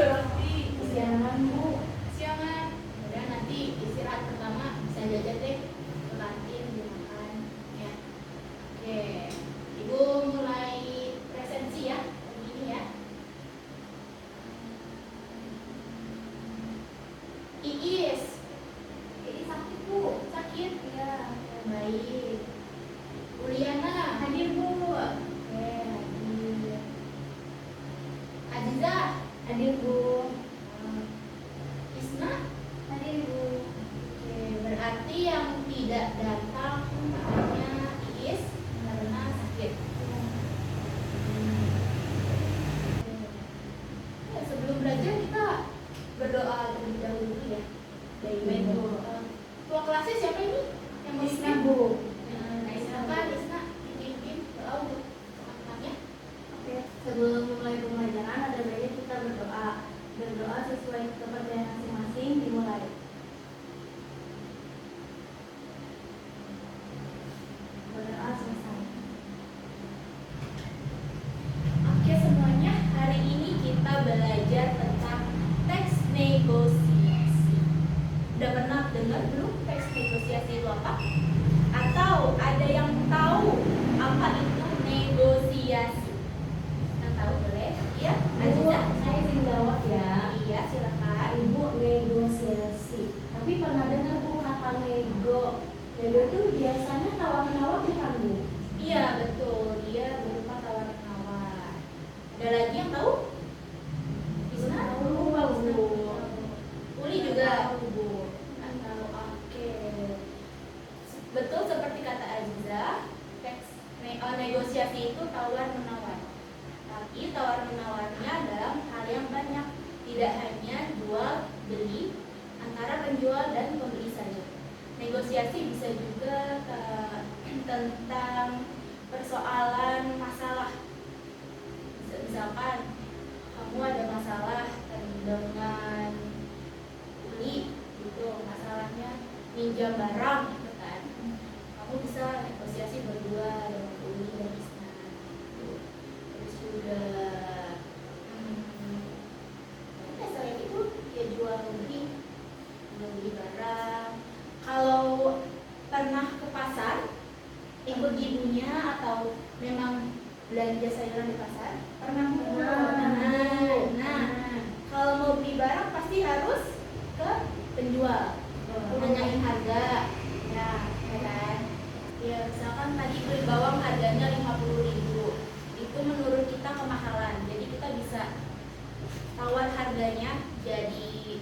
Siangan Bu. Siangan. Udah nanti istirahat pertama bisa jajan deh ke kantin dimakan ya. Oke, Ibu mulai presensi ya ini ya. Iis sakit Bu. Sakit ya. Baik. Uliana hadir Bu. Oke, hadir. Aziza Hadir Bu. Isna Hadir Bu. Oke, berarti yang tidak datang hanya Iis karena sakit. Ya, sebelum belajar kita berdoa terlebih dahulu ya. Baik Bu. Ketua kelasnya siapa ini? Yang mau Isna Bu. Nah, silakan Isna dipimpin doa untuk teman-temannya. Oke, sebelum mulai pembelajaran ada baiknya kita berdoa. Berdoa sesuai kepercayaan masing-masing dimulai. Berdoa selesai. Oke semuanya, hari ini kita belajar tentang teks negosiasi. Udah pernah dengar belum teks negosiasi itu apa? Atau ada yang tahu apa itu negosiasi? Yang tahu boleh? Iya, Bu, Aziza? saya izin jawab ya. Iya, silakan. Ibu negosiasi. Tapi pernah dengar Bu kata nego? Nego itu biasanya tawar-menawar bukan Bu? Iya, betul. Dia berupa tawar-menawar. Ada lagi yang tahu? Bisa? Tahu, Bu. Uli juga? Tahu, Bu. Atau oke. Betul seperti kata Aziza, negosiasi itu tawar menawar. Tapi tawar menawarnya dalam hal yang banyak, tidak hanya jual beli antara penjual dan pembeli saja. Negosiasi bisa juga tentang persoalan masalah. Misalkan kamu ada masalah dengan Uli, itu masalahnya minjam barang gitu kan. Kamu bisa negosiasi berdua dengan Uli dan Isna. Terus juga selain itu ya jual beli barang. Kalau pernah ke pasar ikut ibunya atau memang belanja sayuran di pasar? Pernah Bu? Nah, kalau mau beli barang pasti harus ke penjual, nanyain harga ya kan. Ya misalkan tadi beli bawang harganya 50.000, itu menurut kita kemahalan, jadi kita bisa tawar harganya jadi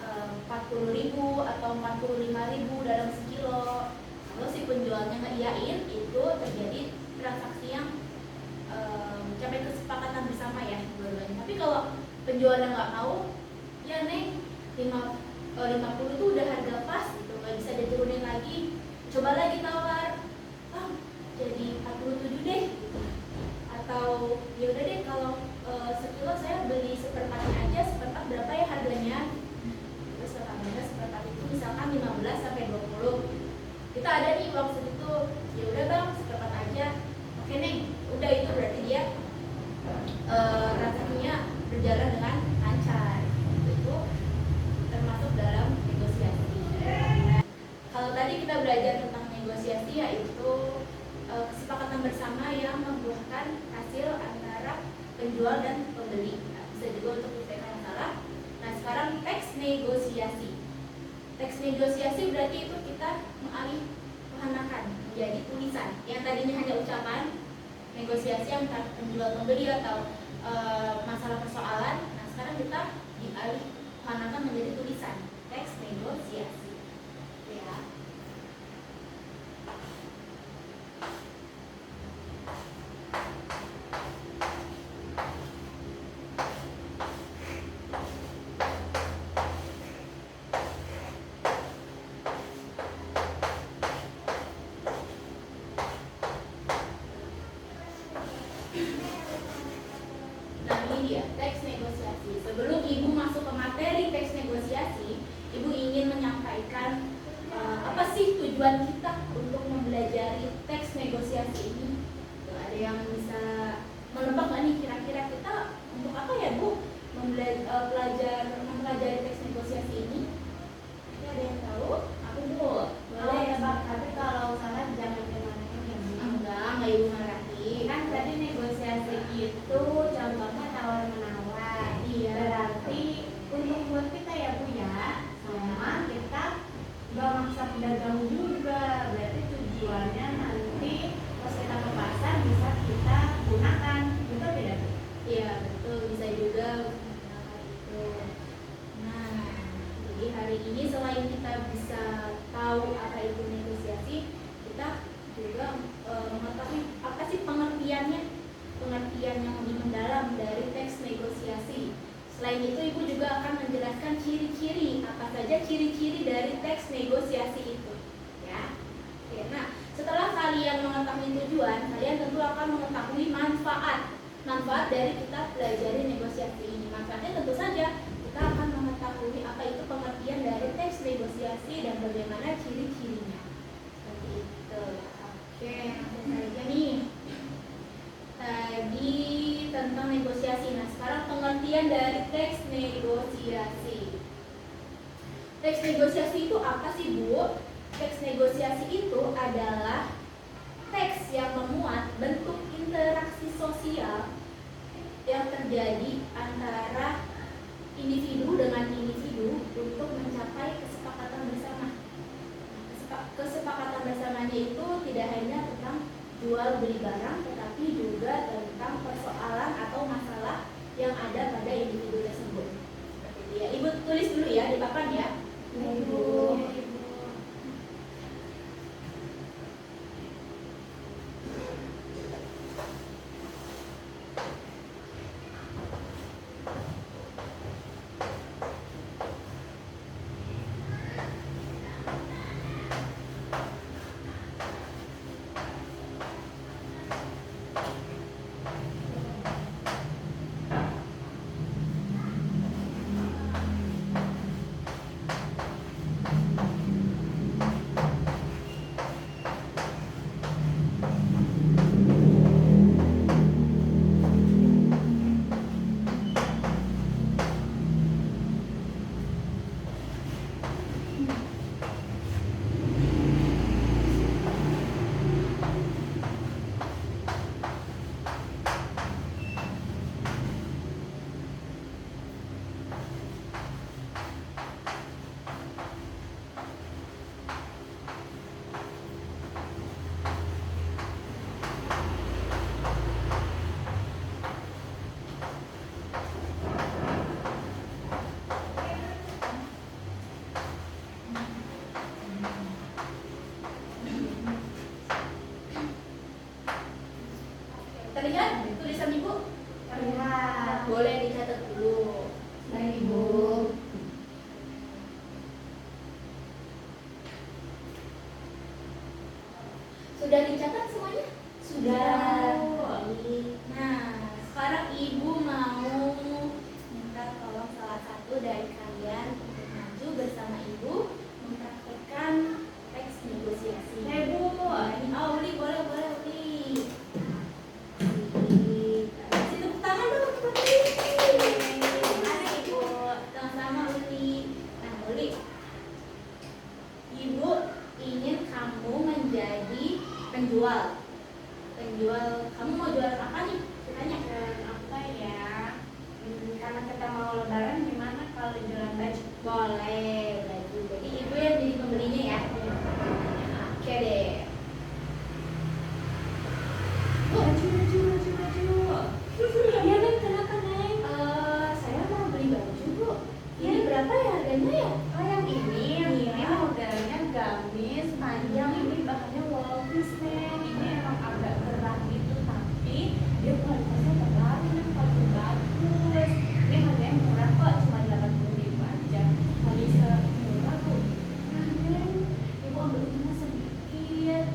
40.000 atau 45.000 dalam sekilo. Kalau si penjualnya ngeiyain, itu terjadi transaksi yang mencapai kesepakatan bersama ya dua-duanya. Tapi kalau penjualnya nggak mau, ya Neng 50 itu udah harga pas gitu, nggak bisa diturunin lagi, coba lagi tawar, jadi 47 deh gitu. Atau ya udah deh kalau sekilo saya beli seperempatnya aja, seperempat berapa ya harganya, terus harganya seperempat itu misalkan 15 sampai 20, kita ada nih uang segitu, ya udah Bang seperempat aja, oke Neng, udah. Itu berarti dia transaksinya berjalan dengan lancar. Itu termasuk dalam negosiasi. Kalau tadi kita belajar tentang negosiasi, yaitu kesepakatan bersama yang membuahkan hasil antara penjual dan pembeli. Nah, bisa juga untuk menyelesaikan masalah. Nah sekarang teks negosiasi. Teks negosiasi berarti itu kita mengalihkan menjadi tulisan. Yang tadinya hanya ucapan, negosiasi antara penjual pembeli atau masalah persoalan. Nah sekarang kita dialihkan menjadi tulisan, teks negosiasi. Ya. Nah ini dia teks negosiasi. Sebelum Ibu masuk ke materi teks negosiasi, Ibu ingin menyampaikan apa sih tujuan kita untuk mempelajari teks negosiasi ini. Tuh, ada yang bisa menebak nggak nih kira-kira kita untuk apa ya Bu mempelajari teks negosiasi ini? Ada yang tahu? Aku Bu. Boleh ya Bang, tapi kalau salah jangan dimarahin ya Bu. Enggak ibu marahin. Kan tadi negosiasi itu contohnya tawar menawar. Iya. Berarti untuk buat kita ya Bu ya, sama kita gak maksa pedagang juga. Berarti tujuannya nanti pas kita ke pasar bisa kita gunakan. Betul tidak Bu? Iya betul, bisa juga menggunakan itu. Nah, jadi hari ini selain kita bisa tahu apa itu negosiasi, kita juga mengetahui apa sih pengertiannya, pengertian yang lebih mendalam dari teks negosiasi. Selain itu, Ibu juga akan menjelaskan ciri-ciri, apa saja ciri-ciri dari teks negosiasi itu. Ya. Oke, nah, setelah kalian mengetahui tujuan, kalian tentu akan mengetahui manfaat dari kita pelajari negosiasi ini. Manfaatnya tentu saja kita akan mengetahui apa itu pengertian dari teks negosiasi dan bagaimana ciri-cirinya. Seperti itu. Oke, langsung saja nih. Tadi tentang negosiasi. Nah, sekarang pengertian dari teks negosiasi. Teks negosiasi itu apa sih, Bu? Teks negosiasi itu adalah teks yang memuat bentuk interaksi sosial yang terjadi antara individu dengan individu untuk mencapai kesepakatan bersama. Kesepakatan bersamanya itu tidak hanya tentang jual beli barang, tetapi juga tentang persoalan atau masalah yang ada pada individu tersebut. Seperti itu ya. Ibu tulis dulu ya di papan ya. Ibu. Terlihat tulisan Ibu? Terlihat. Boleh dicatat dulu. Baik Ibu. Sudah dicatat semuanya? Sudah. Baik. Nah, sekarang Ibu mau minta tolong salah satu dari kalian untuk maju bersama Ibu mempraktikkan teks negosiasi. Bu. Oh, Uli, boleh, Uli. Kasih tepuk tangan dulu untuk Uli. Mari Ibu, sama-sama Uli. Nah, Uli, Ibu ingin kamu menjadi penjual. Kamu mau jual apa nih? Tanya. Apa ya? Karena kita mau lebaran, gimana kalau jualan baju? Boleh, baju. Jadi Ibu yang jadi pembelinya ya. Oke deh. Baju. Iya Neng, kenapa Neng? Saya mau beli baju, Bu. Ini berapa ya harganya ya? Oh yang ini modelnya gamis panjang, ini bahannya wall piece Neng. Ini emang agak berat gitu, tapi dia kualitasnya terbaru Neng, paling bagus. Ini harganya murah kok, cuma 80.000 aja. Kalau bisa murah Bu. Nah Neng, Ibu ambil untuknya sedikit.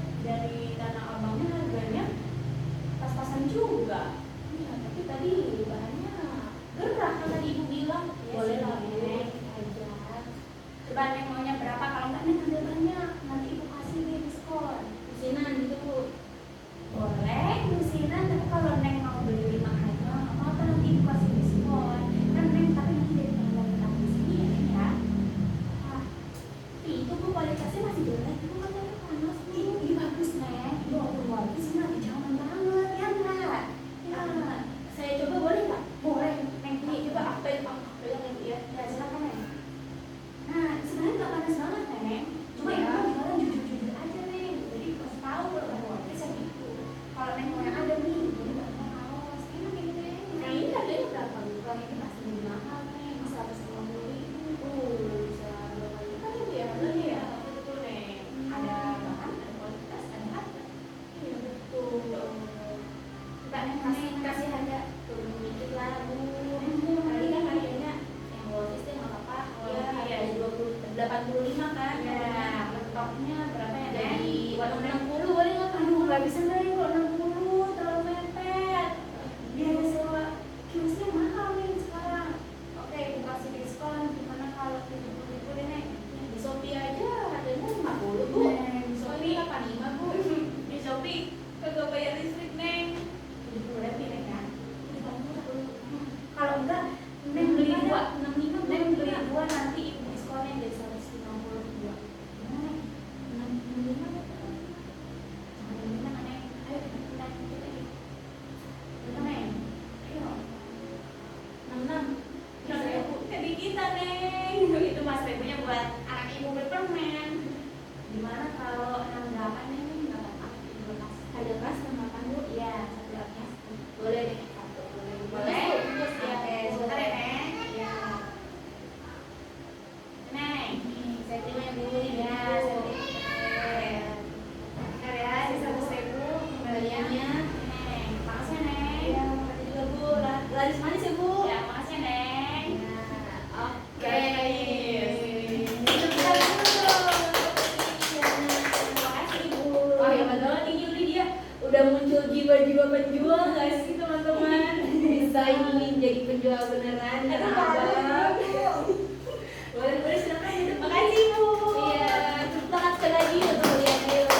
nggak bisa nggak yuk 60 terlalu mepet. Biaya sewa kiosnya mahal nih sekarang. Oke, aku kasih diskon. Gimana kalau 70.000 deh Neng? Di Shopee aja harganya 50 Bu. Neng, di Oh, ini Shopee 85 Bu. di Shopee kagak bayar listrik Neng. 70 lebih Neng ya. Kalau enggak Neng beli dua. 65 Neng beli dua nanti ibu diskonnya jadi 152. Gimana Neng? 65. Jangan gimana Neng? Ayo kita lagi. Gimana Neng? Ayo. 66. Mas Rebu ke di kita Neng. Itu Mas Rebunya buat anak ibu berpermen. Gimana kalau 68 Neng? Nggak apa-apa. Ibu lepas. Ada kelas 68 Bu. Iya, satu lapnya. Boleh deh. Satu. Boleh? Bungkus ya. Oke, sebentar ya Neng. Iya. Neng. Nih, saya terima ya Bu. Iya, saya terima. Bentar ya, sisa 1.000 kembaliannya. Neng, makasih ya Neng. Iya, makasih juga Bu. Laris manis ya Bu. Ya, makasih ya Neng. Oke. Sebentar dulu. Terima kasih Bu. Oh ya betul nih Yuli dia udah muncul jiwa-jiwa penjual guys sih teman-teman. Bisa ini jadi penjual beneran dan abang. Boleh silakan duduk. Makasih Bu. Iya, tepuk tangan sekali lagi untuk Uliana yuk.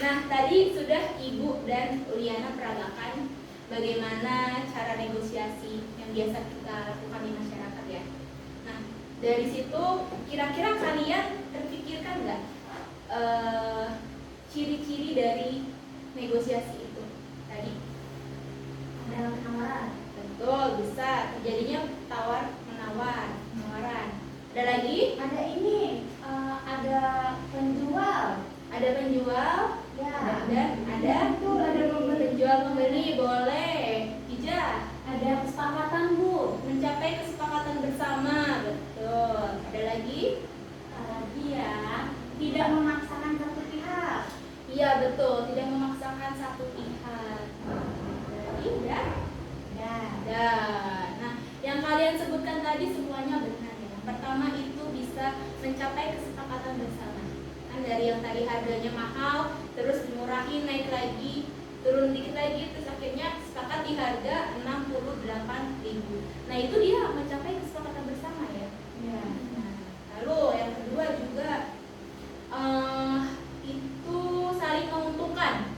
Nah tadi sudah Ibu dan Uliana peragakan bagaimana cara negosiasi yang biasa kita lakukan di masyarakat ya. Nah dari situ kira-kira kalian terpikirkan nggak ciri-ciri dari negosiasi itu tadi? Dalam penawaran. Betul, bisa terjadinya tawar menawar, penawaran. Ada lagi? Ada ini, ada penjual. Ada penjual, Ya. ada Betul, ada pembeli. penjual pembeli boleh. Ija, Ada kesepakatan Bu. mencapai kesepakatan bersama, betul. Ada lagi? Lagi ya, tidak memaksakan satu pihak. Iya betul, tidak memaksakan satu pihak. Berarti udah? Ya. Ada. Nah, yang kalian sebutkan tadi semuanya benar ya. Yang pertama itu bisa mencapai kesepakatan bersama. Kan dari yang tadi harganya mahal, terus dimurahin naik lagi, turun dikit lagi, terus akhirnya sepakat di harga 68.000. Nah, itu dia mencapai kesepakatan bersama ya. Ya. Nah, lalu yang kedua juga itu saling menguntungkan.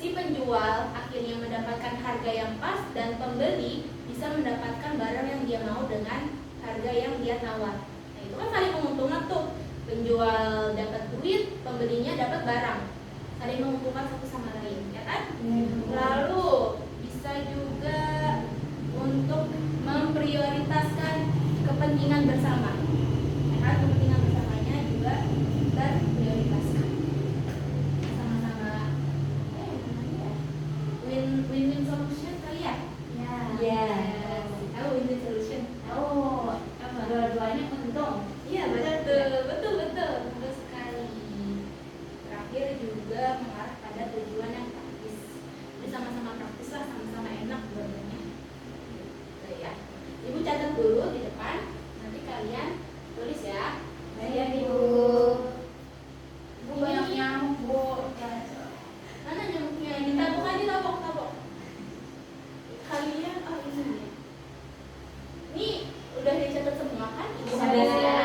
Si penjual akhirnya mendapatkan harga yang pas dan pembeli bisa mendapatkan barang yang dia mau dengan harga yang dia tawar. Nah, itu kan saling menguntungkan tuh. Penjual dapat duit, pembelinya dapat barang. Saling menguntungkan satu sama lain, ya kan? Lalu bisa juga untuk memprioritaskan kepentingan bersama. Ya kan? Kepentingan bersamanya juga terprioritaskan. Sama-sama win-win solution kali ya? Ya. Yes. Tahu win-win solution? Oh, dua-duanya untung. Iya betul, betul sekali. Terakhir juga mengarah pada tujuan yang praktis. Jadi sama-sama praktis lah, sama-sama enak dua-duanya. Gitu ya. Ibu catat dulu di depan, nanti kalian tulis ya. Baik, Ibu. Bu banyak nyamuk Bu. Mana nyamuknya? Ditabok aja, tabok. Kalian, oh ini ya. Ini udah dicatat semua kan? Ibu harus ya.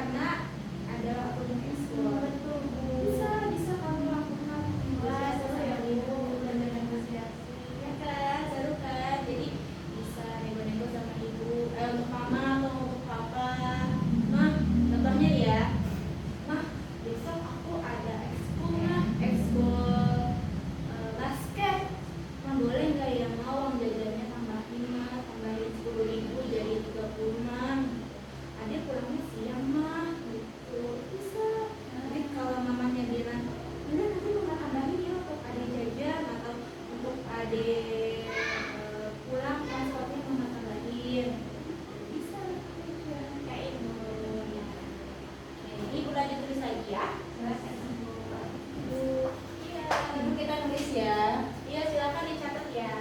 karena ada akun ekskul. Betul Bu. Bisa kamu lakukan. Wah, seru ya Bu. Ibu. Belajar negosiasi. Ya kan, seru kan? Jadi bisa nego-nego sama ibu, untuk mama atau untuk papa. Mah, contohnya nih ya, mah besok aku ada ekskul mah, ekskul basket. Mah boleh nggak ya mau uang jajannya tambahin mah, tambahin 10.000 jadi 30 mah. Adik pulangnya siang mah, gitu. Bisa. Tapi kalau mamanya bilang, udah nanti mama tambahin ya untuk adik jajan atau untuk adik pulang transportnya mama tambahin. Bisa ya, kayak ibu ya. Oke, ibu lanjut tulis lagi ya. Bu, iya. Ibu kita nulis ya. Iya, silakan dicatat ya.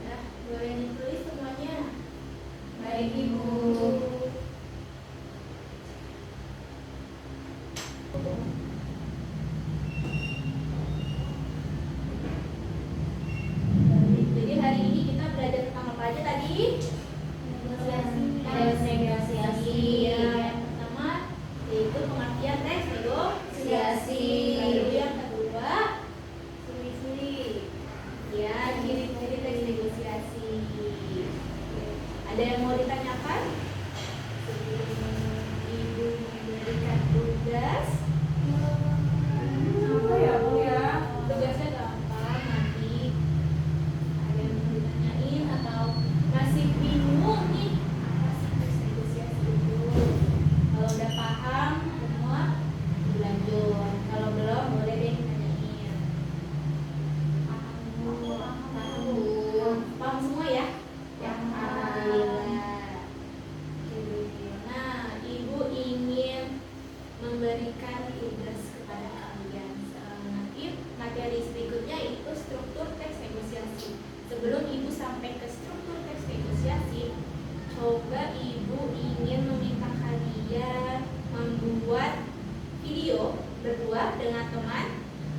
Nah, boleh ditulis semuanya. Baik, Ibu. Jadi hari ini kita belajar tentang apa aja tadi? Negosiasi. Ya, yang pertama yaitu pengertian teks negosiasi. Lalu yang kedua, ya ciri-ciri teks negosiasi. Ada yang mau ditanyakan? Sebelum ibu memberikan tugas. Apa ya Bu ya? Tugasnya gampang, nanti ada yang mau ditanyain atau masih bingung nih apa sih teks negosiasi itu. Kalau udah paham semua dilanjut, kalau belum boleh deh ditanyain. Paham Bu? Paham semua ya? Alhamdulillah. Oke. Nah, ibu ingin memberikan tugas kepada kalian. Nanti materi berikutnya itu struktur teks negosiasi. Sebelum ibu sampai ke struktur teks negosiasi, coba ibu ingin meminta kalian membuat video berdua dengan teman.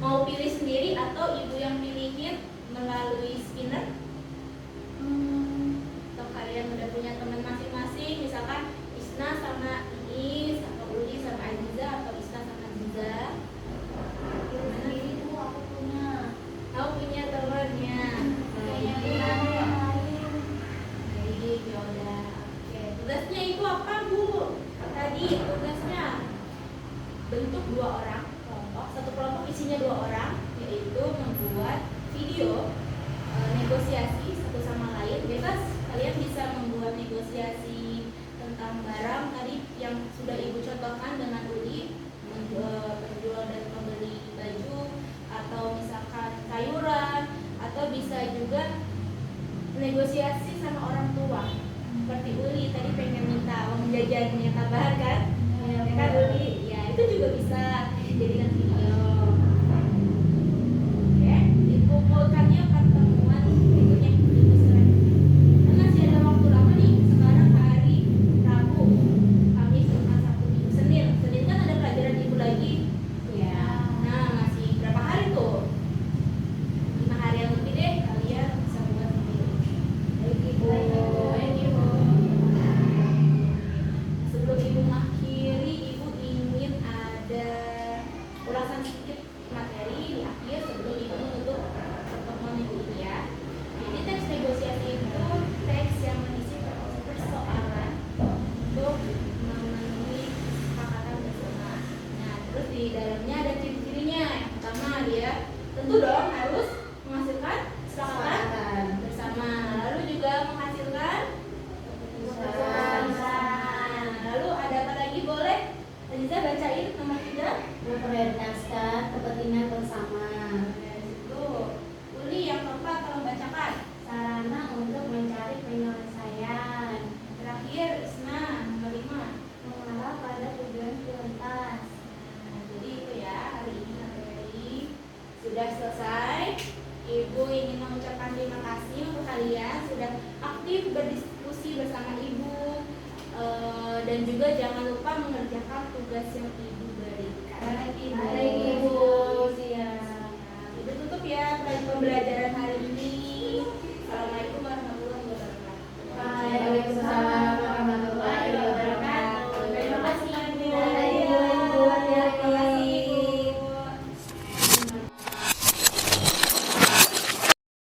Mau pilih sendiri atau ibu yang pilihin melalui spinner? Atau kalian udah punya teman masing-masing, misalkan Isna sama Iis, atau Uli sama Aziza, atau Isna sama Aziza. Gimana? Aku punya. Kau punya temannya. Baik, yaudah. Oke, tugasnya itu apa Bu? Tadi tugasnya bentuk 2 orang kelompok, satu kelompok isinya 2 orang, yaitu membuat video negosiasi satu sama lain. Bebas kalian bisa membuat negosiasi tentang barang tadi yang sudah ibu contohkan dengan Uli, penjual dan pembeli baju, atau misalkan sayuran, atau bisa juga negosiasi sama orang tua. Seperti Uli tadi pengen minta uang jajannya tambahan kan? Ya kan Uli? Ya itu juga bisa jadikan video. Oke, dikumpulkannya pertemuan berikutnya Ibu Seren. Kan masih ada waktu lama nih. Sekarang hari Rabu, Kamis, Jumat, Sabtu, Minggu, Senin. Senin kan ada pelajaran ibu lagi. Ya. Nah, masih berapa hari tuh? 5 hari yang lebih deh kalian bisa buat video. Baik Ibu. Baik Ibu. Sebelum ibu mengakhiri, ibu ingin ada Dan juga jangan lupa mengerjakan tugas yang ibu berikan. Baik, Ibu. Baik, Ibu. Siap. Ibu tutup ya pembelajaran hari ini.